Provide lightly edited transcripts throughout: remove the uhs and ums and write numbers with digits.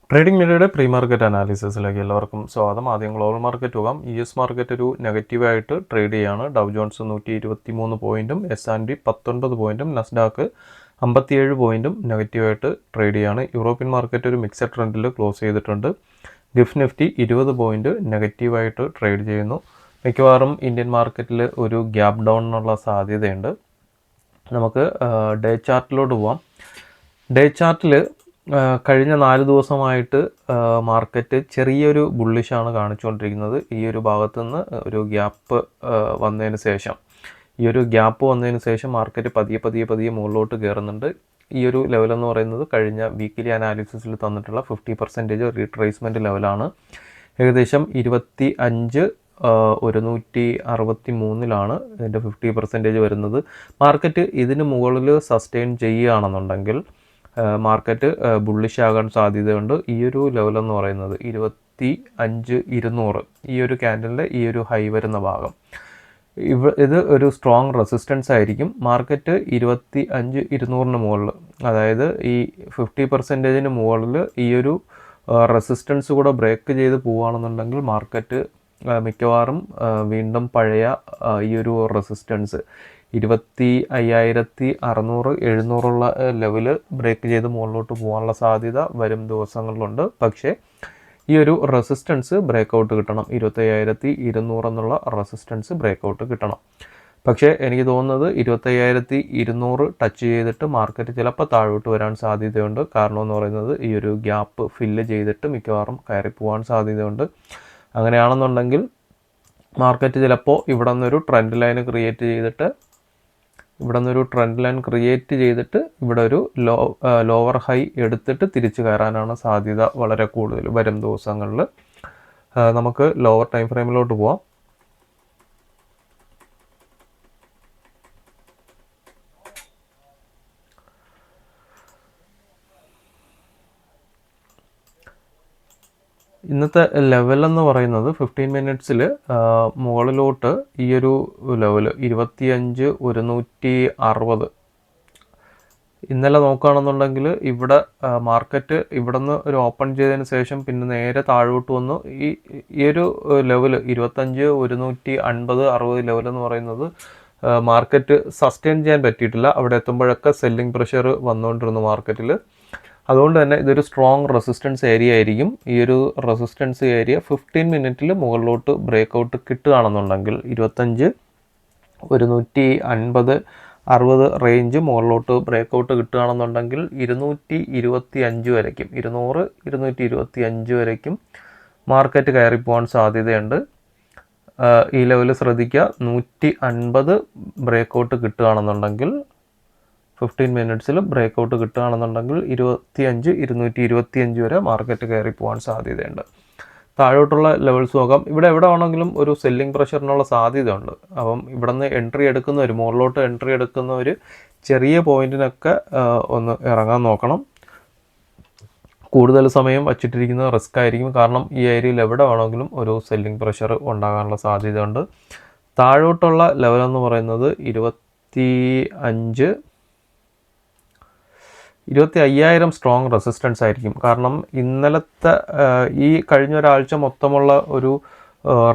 Trading മീഡിയയുടെ pre market അനാലിസിസിലേക്ക് എല്ലാവർക്കും സ്വാഗതം. ആദ്യം ഗ്ലോബൽ മാർക്കറ്റ് പോകാം. US മാർക്കറ്റ് ഒരു നെഗറ്റീവായിട്ട് ട്രേഡ് ചെയ്യാണ്. ഡൗ ജോൺസ് 123 പോയിന്റും S&P 19 പോയിന്റും നസ്ഡാക്ക് 57 പോയിന്റും നെഗറ്റീവായിട്ട് ട്രേഡ് ചെയ്യാണ്. യൂറോപ്യൻ മാർക്കറ്റ് ഒരു മിക്സഡ് ട്രെൻഡിൽ ക്ലോസ് ചെയ്തിട്ടുണ്ട്. ഗിഫ് നിഫ്റ്റി 20 പോയിന്റ് നെഗറ്റീവായിട്ട് ട്രേഡ് ചെയ്യുന്നു. മിക്കവാറും ഇന്ത്യൻ മാർക്കറ്റിൽ ഒരു ഗ്യാപ്പ് ഡൗണിനുള്ള സാധ്യതയുണ്ട്. നമുക്ക് ഡേ ചാർട്ടിലോട്ട് പോവാം. ഡേ ചാർട്ടിൽ കഴിഞ്ഞ 4 ദിവസമായിട്ട് മാർക്കറ്റ് ചെറിയൊരു ബുള്ളിഷാണ് കാണിച്ചുകൊണ്ടിരിക്കുന്നത്. ഈ ഒരു ഭാഗത്തു നിന്ന് ഒരു ഗ്യാപ്പ് വന്നതിന് ശേഷം മാർക്കറ്റ് പതിയെ മുകളിലോട്ട് കയറുന്നുണ്ട്. ഈ ഒരു ലെവലെന്ന് പറയുന്നത് കഴിഞ്ഞ വീക്കിലി അനാലിസിസിൽ തന്നിട്ടുള്ള 50% റീട്രേസ്മെൻറ്റ് ലെവലാണ്. ഏകദേശം 163 ഇതിൻ്റെ 50% വരുന്നത്. മാർക്കറ്റ് ഇതിന് മുകളിൽ സസ്റ്റെയിൻ ചെയ്യുകയാണെന്നുണ്ടെങ്കിൽ മാർക്കറ്റ് ബുള്ളിഷ് ആകാൻ സാധ്യതയുണ്ട്. ഈ ഒരു ലെവലെന്ന് പറയുന്നത് 25,200 ഈ ഒരു ക്യാൻഡലിൻ്റെ ഈ ഒരു ഹൈ വരുന്ന ഭാഗം ഇത് ഒരു സ്ട്രോങ് റെസിസ്റ്റൻസ് ആയിരിക്കും. മാർക്കറ്റ് 25,200 മുകളിൽ, അതായത് ഈ 50% മുകളിൽ ഈ ഒരു റെസിസ്റ്റൻസ് കൂടെ ബ്രേക്ക് ചെയ്ത് പോവുകയാണെന്നുണ്ടെങ്കിൽ മാർക്കറ്റ് മിക്കവാറും വീണ്ടും പഴയ ഈ ഒരു റെസിസ്റ്റൻസ് 25,600 700 ലെവല് ബ്രേക്ക് ചെയ്ത് മുകളിലോട്ട് പോകാനുള്ള സാധ്യത വരും ദിവസങ്ങളിലുണ്ട്. പക്ഷേ ഈ ഒരു റെസിസ്റ്റൻസ് ബ്രേക്കൗട്ട് കിട്ടണം. 25,200 എന്നുള്ള റെസിസ്റ്റൻസ് ബ്രേക്കൗട്ട് കിട്ടണം. പക്ഷേ എനിക്ക് തോന്നുന്നത് 25,200 ടച്ച് ചെയ്തിട്ട് മാർക്കറ്റ് ചിലപ്പോൾ താഴോട്ട് വരാൻ സാധ്യതയുണ്ട്. കാരണം എന്ന് പറയുന്നത് ഈ ഒരു ഗ്യാപ്പ് ഫില്ല് ചെയ്തിട്ട് മിക്കവാറും കയറി പോകാൻ സാധ്യതയുണ്ട്. അങ്ങനെയാണെന്നുണ്ടെങ്കിൽ മാർക്കറ്റ് ചിലപ്പോൾ ഇവിടെ നിന്നൊരു ട്രെൻഡ് ലൈൻ ക്രിയേറ്റ് ചെയ്തിട്ട് ഇവിടെ ഒരു ലോവർ ഹൈ എടുത്തിട്ട് തിരിച്ചു കയറാനാണ് സാധ്യത വളരെ കൂടുതൽ വരും ദിവസങ്ങളിൽ. നമുക്ക് ലോവർ ടൈം ഫ്രെയിമിലോട്ട് പോവാം. ഇന്നത്തെ ലെവലെന്ന് പറയുന്നത് 15 മിനിറ്റ്സിൽ മുകളിലോട്ട് ഈ ഒരു ലെവൽ 25,160 ഇന്നലെ നോക്കുകയാണെന്നുണ്ടെങ്കിൽ ഇവിടെ മാർക്കറ്റ് ഇവിടെ നിന്ന് ഒരു ഓപ്പൺ ചെയ്തതിന് ശേഷം പിന്നെ നേരെ താഴോട്ട് വന്നു. ഈ ഒരു ലെവൽ 25,150 60 ലെവലെന്ന് പറയുന്നത് മാർക്കറ്റ് സസ്റ്റെയിൻ ചെയ്യാൻ പറ്റിയിട്ടില്ല. അവിടെ എത്തുമ്പോഴൊക്കെ സെല്ലിംഗ് പ്രഷർ വന്നുകൊണ്ടിരുന്നു മാർക്കറ്റിൽ. അതുകൊണ്ട് തന്നെ ഇതൊരു സ്ട്രോങ് റെസിസ്റ്റൻസ് ഏരിയ ആയിരിക്കും. ഈ ഒരു റെസിസ്റ്റൻസ് ഏരിയ 15 മിനിറ്റിൽ മുകളിലോട്ട് ബ്രേക്കൗട്ട് കിട്ടുകയാണെന്നുണ്ടെങ്കിൽ 25,150 60 റേഞ്ച് മുകളിലോട്ട് ബ്രേക്കൗട്ട് കിട്ടുകയാണെന്നുണ്ടെങ്കിൽ 225 വരയ്ക്കും 225 വരയ്ക്കും മാർക്കറ്റ് കയറിപ്പോകാൻ സാധ്യതയുണ്ട്. ഈ ലെവൽ ശ്രദ്ധിക്കുക. 150 ബ്രേക്കൗട്ട് കിട്ടുകയാണെന്നുണ്ടെങ്കിൽ 15 മിനിറ്റ്സിൽ ബ്രേക്കൗട്ട് കിട്ടുകയാണെന്നുണ്ടെങ്കിൽ 225 വരെ മാർക്കറ്റ് കയറി പോകാൻ സാധ്യതയുണ്ട്. താഴോട്ടുള്ള ലെവൽസ് നോക്കാം. ഇവിടെ എവിടെ ആണെങ്കിലും ഒരു സെല്ലിംഗ് പ്രഷറിനുള്ള സാധ്യതയുണ്ട്. അപ്പം ഇവിടെ നിന്ന് മുകളിലോട്ട് എൻട്രി എടുക്കുന്നവർ ചെറിയ പോയിന്റിനൊക്കെ ഒന്ന് ഇറങ്ങാൻ നോക്കണം. കൂടുതൽ സമയം വച്ചിട്ടിരിക്കുന്നത് റിസ്ക് ആയിരിക്കും. കാരണം ഈ ഏരിയയിൽ എവിടെ വേണമെങ്കിലും ഒരു സെല്ലിംഗ് പ്രഷർ ഉണ്ടാകാനുള്ള സാധ്യതയുണ്ട്. താഴോട്ടുള്ള ലെവലെന്ന് പറയുന്നത് 25,000 സ്ട്രോങ് റെസിസ്റ്റൻസ് ആയിരിക്കും. കാരണം ഇന്നലത്തെ ഈ കഴിഞ്ഞ ഒരാഴ്ച മൊത്തമുള്ള ഒരു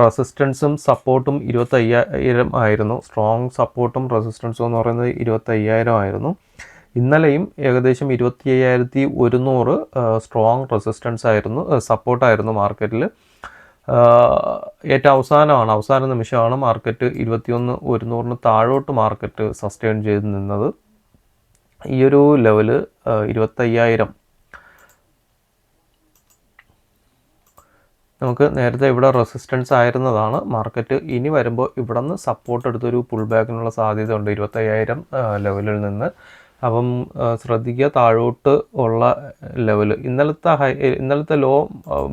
റെസിസ്റ്റൻസും സപ്പോർട്ടും 25,000 ആയിരുന്നു. സ്ട്രോങ് സപ്പോർട്ടും റെസിസ്റ്റൻസും എന്ന് പറയുന്നത് 25,000 ആയിരുന്നു. ഇന്നലെയും ഏകദേശം 25,100 സ്ട്രോങ് റെസിസ്റ്റൻസ് ആയിരുന്നു, സപ്പോർട്ടായിരുന്നു മാർക്കറ്റിൽ. ഏറ്റവും അവസാന നിമിഷമാണ് മാർക്കറ്റ് 21,100 താഴോട്ട് മാർക്കറ്റ് സസ്റ്റെയിൻ ചെയ്ത് നിന്നത്. ഈ ഒരു ലെവല് 25,000 നമുക്ക് നേരത്തെ ഇവിടെ റെസിസ്റ്റൻസ് ആയിരുന്നതാണ്. മാർക്കറ്റ് ഇനി വരുമ്പോൾ ഇവിടെ നിന്ന് സപ്പോർട്ട് എടുത്തൊരു പുൾ ബാക്കിനുള്ള സാധ്യത ഉണ്ട് 25,000 ലെവലിൽ നിന്ന്. അപ്പം ശ്രദ്ധിക്കുക. താഴോട്ട് ഉള്ള ലെവൽ ഇന്നലത്തെ ലോ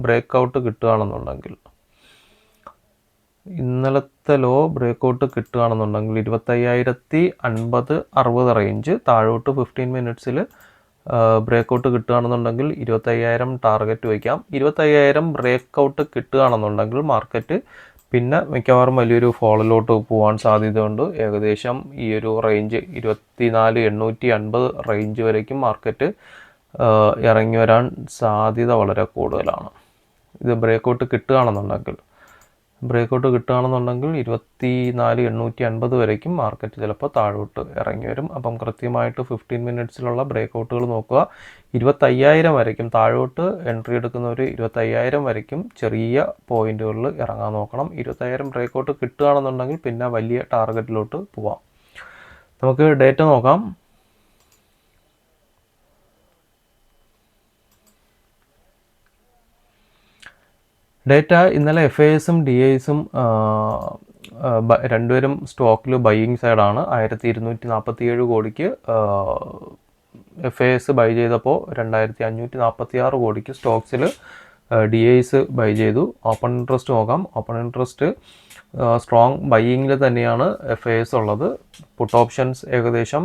ബ്രേക്കൗട്ട് കിട്ടുകയാണെന്നുണ്ടെങ്കിൽ 25,050 60 റേഞ്ച് താഴോട്ട് 15 മിനിറ്റ്സിൽ ബ്രേക്കൗട്ട് കിട്ടുകയാണെന്നുണ്ടെങ്കിൽ 25,000 ടാർഗറ്റ് വയ്ക്കാം. 25,000 ബ്രേക്കൗട്ട് കിട്ടുകയാണെന്നുണ്ടെങ്കിൽ മാർക്കറ്റ് പിന്നെ മിക്കവാറും വലിയൊരു ഫോളിലോട്ട് പോകാൻ സാധ്യതയുണ്ട്. ഏകദേശം ഈ ഒരു റേഞ്ച് 24,850 റേഞ്ച് വരയ്ക്കും മാർക്കറ്റ് ഇറങ്ങി വരാൻ സാധ്യത വളരെ കൂടുതലാണ്. ഇത് ബ്രേക്കൗട്ട് കിട്ടുകയാണെന്നുണ്ടെങ്കിൽ 24,850 വരയ്ക്കും മാർക്കറ്റ് ചിലപ്പോൾ താഴോട്ട് ഇറങ്ങി വരും. അപ്പം കൃത്യമായിട്ട് 15 മിനിറ്റ്സിലുള്ള ബ്രേക്കൗട്ടുകൾ നോക്കുക. 25,000 വരയ്ക്കും താഴോട്ട് എൻട്രി എടുക്കുന്നവർ 25,000 വരയ്ക്കും ചെറിയ പോയിന്റുകളിൽ ഇറങ്ങാൻ നോക്കണം. 25,000 ബ്രേക്കൗട്ട് കിട്ടുകയാണെന്നുണ്ടെങ്കിൽ പിന്നെ വലിയ ടാർഗറ്റിലോട്ട് പോവാം. നമുക്ക് ഡേറ്റ നോക്കാം. ഡേറ്റ ഇന്നലെ FISും DISും രണ്ടുപേരും സ്റ്റോക്കിൽ ബൈയിങ് സൈഡാണ്. 1,247 കോടിക്ക് FIS ബൈ ചെയ്തപ്പോൾ 2,546 കോടിക്ക് സ്റ്റോക്സിൽ DIS ബൈ ചെയ്തു. ഓപ്പൺ ഇൻട്രസ്റ്റ് നോക്കാം. ഓപ്പൺ ഇൻട്രസ്റ്റ് സ്ട്രോങ് ബൈയിങ്ങിൽ തന്നെയാണ് FIS ഉള്ളത്. പുട്ട് ഓപ്ഷൻസ് ഏകദേശം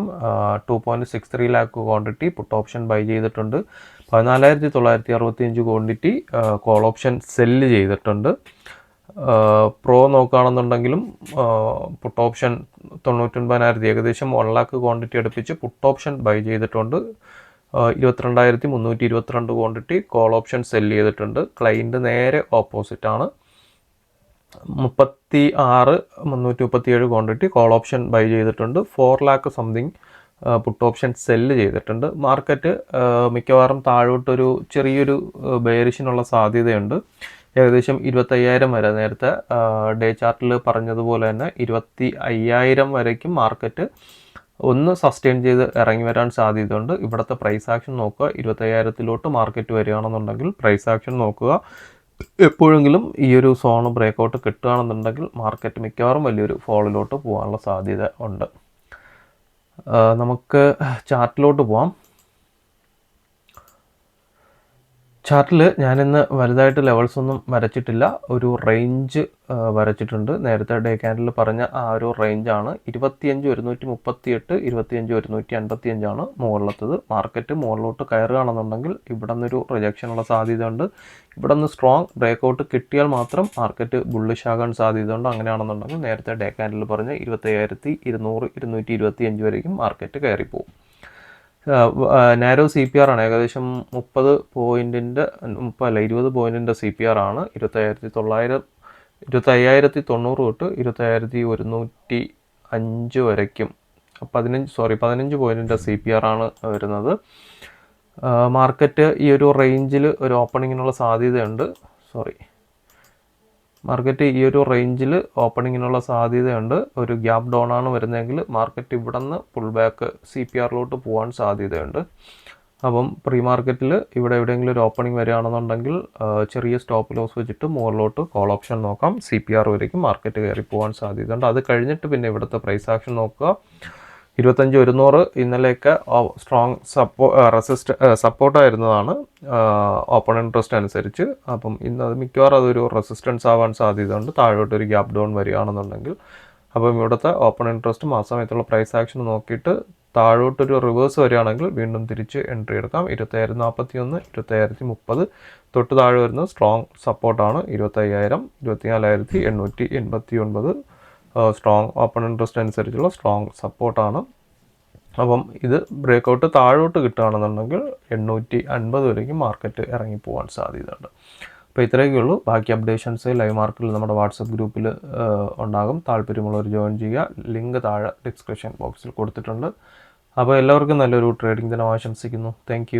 2.63 lakh quantity put option buy ചെയ്തിട്ടുണ്ട്. 14,965 ക്വാണ്ടിറ്റി കോൾ ഓപ്ഷൻ സെല്ല് ചെയ്തിട്ടുണ്ട്. പ്രോ നോക്കുകയാണെന്നുണ്ടെങ്കിലും പുട്ട് ഓപ്ഷൻ 99,000 ഏകദേശം 1 ലാക്ക് ക്വാണ്ടിറ്റി അടുപ്പിച്ച് പുട്ട് ഓപ്ഷൻ ബൈ ചെയ്തിട്ടുണ്ട്. 22,322 ക്വാണ്ടിറ്റി കോൾ ഓപ്ഷൻ സെല്ല് ചെയ്തിട്ടുണ്ട്. ക്ലൈൻറ്റ് നേരെ ഓപ്പോസിറ്റാണ്. 36,337 ക്വാണ്ടിറ്റി കോൾ ഓപ്ഷൻ ബൈ ചെയ്തിട്ടുണ്ട്. 4 lakh something put option sell ചെയ്തിട്ടുണ്ട്. മാർക്കറ്റ് മിക്കവാറും താഴോട്ടൊരു ചെറിയൊരു ബെയറിഷിനുള്ള സാധ്യതയുണ്ട്. ഏകദേശം 25,000 വരെ നേരത്തെ ഡേ ചാർട്ടിൽ പറഞ്ഞതുപോലെ തന്നെ 25,000 വരയ്ക്കും മാർക്കറ്റ് ഒന്ന് സസ്റ്റെയിൻ ചെയ്ത് ഇറങ്ങി വരാൻ സാധ്യതയുണ്ട്. ഇവിടുത്തെ പ്രൈസ് ആക്ഷൻ നോക്കുക. 25,000 മാർക്കറ്റ് വരികയാണെന്നുണ്ടെങ്കിൽ പ്രൈസ് ആക്ഷൻ നോക്കുക. എപ്പോഴെങ്കിലും ഈ ഒരു സോൺ ബ്രേക്കൗട്ട് കിട്ടുകയാണെന്നുണ്ടെങ്കിൽ മാർക്കറ്റ് മിക്കവാറും വലിയൊരു ഫോളിലോട്ട് പോകാനുള്ള സാധ്യത ഉണ്ട്. നമുക്ക് ചാർട്ടിലോട്ട് പോവാം. ചാർട്ടിൽ ഞാനിന്ന് വലുതായിട്ട് ലെവൽസ് ഒന്നും വരച്ചിട്ടില്ല. ഒരു റേഞ്ച് വരച്ചിട്ടുണ്ട്. നേരത്തെ ഡേ ക്യാൻഡിൽ പറഞ്ഞ ആ ഒരു റേഞ്ചാണ്. 25,138, 25,155 മുകളിലത്തത്. മാർക്കറ്റ് മുകളിലോട്ട് കയറുകയാണെന്നുണ്ടെങ്കിൽ ഇവിടെ നിന്നൊരു റിജക്ഷനുള്ള സാധ്യതയുണ്ട്. ഇവിടെ നിന്ന് സ്ട്രോങ് ബ്രേക്കൗട്ട് കിട്ടിയാൽ മാത്രം മാർക്കറ്റ് ബുള്ളിഷ് ആകാൻ സാധ്യതയുണ്ട്. അങ്ങനെയാണെന്നുണ്ടെങ്കിൽ നേരത്തെ ഡേ ക്യാൻഡിൽ പറഞ്ഞ 25,200, 225 വരേക്കും മാർക്കറ്റ് കയറിപ്പോവും. നാരോ CPR ആണ്. ഏകദേശം 20 പോയിൻറ്റിൻ്റെ 20 പോയിൻറ്റിൻ്റെ CPR ആണ്. 25,090 തൊട്ട് 25,105 വരയ്ക്കും 15 പോയിൻറ്റിൻ്റെ CPR ആണ് വരുന്നത്. മാർക്കറ്റ് ഈ ഒരു റേഞ്ചിൽ ഒരു ഓപ്പണിങ്ങിനുള്ള സാധ്യതയുണ്ട്. മാർക്കറ്റ് ഈ ഒരു റേഞ്ചിൽ ഓപ്പണിങ്ങിനുള്ള സാധ്യതയുണ്ട്. ഒരു ഗ്യാപ്പ് ഡൗൺ ആണ് വരുന്നതെങ്കിൽ മാർക്കറ്റ് ഇവിടെ നിന്ന് പുൾ ബാക്ക് CPRലോട്ട് പോകാൻ സാധ്യതയുണ്ട്. അപ്പം പ്രീ മാർക്കറ്റിൽ ഇവിടെ എവിടെയെങ്കിലും ഒരു ഓപ്പണിംഗ് വരികയാണെന്നുണ്ടെങ്കിൽ ചെറിയ സ്റ്റോപ്പ് ലോസ് വെച്ചിട്ട് മുകളിലോട്ട് കോൾ ഓപ്ഷൻ നോക്കാം. CPR വരേക്കും മാർക്കറ്റ് കയറി പോകാൻ സാധ്യതയുണ്ട്. അത് കഴിഞ്ഞിട്ട് പിന്നെ ഇവിടുത്തെ പ്രൈസ് ആക്ഷൻ നോക്കുക. 25,100 ഇന്നലെയൊക്കെ സ്ട്രോങ് സപ്പോർട്ടായിരുന്നതാണ് ഓപ്പൺ ഇൻട്രസ്റ്റ് അനുസരിച്ച്. അപ്പം ഇന്ന് അത് മിക്കവാറും അതൊരു റെസിസ്റ്റൻസ് ആവാൻ സാധ്യതയുണ്ട് താഴോട്ടൊരു ഗ്യാപ്പ് ഡൗൺ വരികയാണെന്നുണ്ടെങ്കിൽ. അപ്പം ഇവിടുത്തെ ഓപ്പൺ ഇൻട്രസ്റ്റ് ആ സമയത്തുള്ള പ്രൈസ് ആക്ഷൻ നോക്കിയിട്ട് താഴോട്ടൊരു റിവേഴ്സ് വരികയാണെങ്കിൽ വീണ്ടും തിരിച്ച് എൻട്രി എടുക്കാം. 25,041, 25,030 തൊട്ട് താഴെ വരുന്നത് സ്ട്രോങ് സപ്പോർട്ടാണ്. 25,000, 24,889 സ്ട്രോങ് ഓപ്പൺ ഇൻട്രസ്റ്റ് അനുസരിച്ചുള്ള സ്ട്രോങ് സപ്പോർട്ടാണ്. അപ്പം ഇത് ബ്രേക്കൗട്ട് താഴോട്ട് കിട്ടുകയാണെന്നുണ്ടെങ്കിൽ 850 വരേക്കും മാർക്കറ്റ് ഇറങ്ങിപ്പോകാൻ സാധ്യതയുണ്ട്. അപ്പോൾ ഇത്രയൊക്കെ ഉള്ളൂ. ബാക്കി അപ്ഡേഷൻസ് ലൈവ് മാർക്കറ്റിൽ നമ്മുടെ വാട്സപ്പ് ഗ്രൂപ്പിൽ ഉണ്ടാകും. താല്പര്യമുള്ളവർ ജോയിൻ ചെയ്യുക. ലിങ്ക് താഴെ ഡിസ്ക്രിപ്ഷൻ ബോക്സിൽ കൊടുത്തിട്ടുണ്ട്. അപ്പോൾ എല്ലാവർക്കും നല്ലൊരു ട്രേഡിംഗ് ദിനം ആശംസിക്കുന്നു. താങ്ക്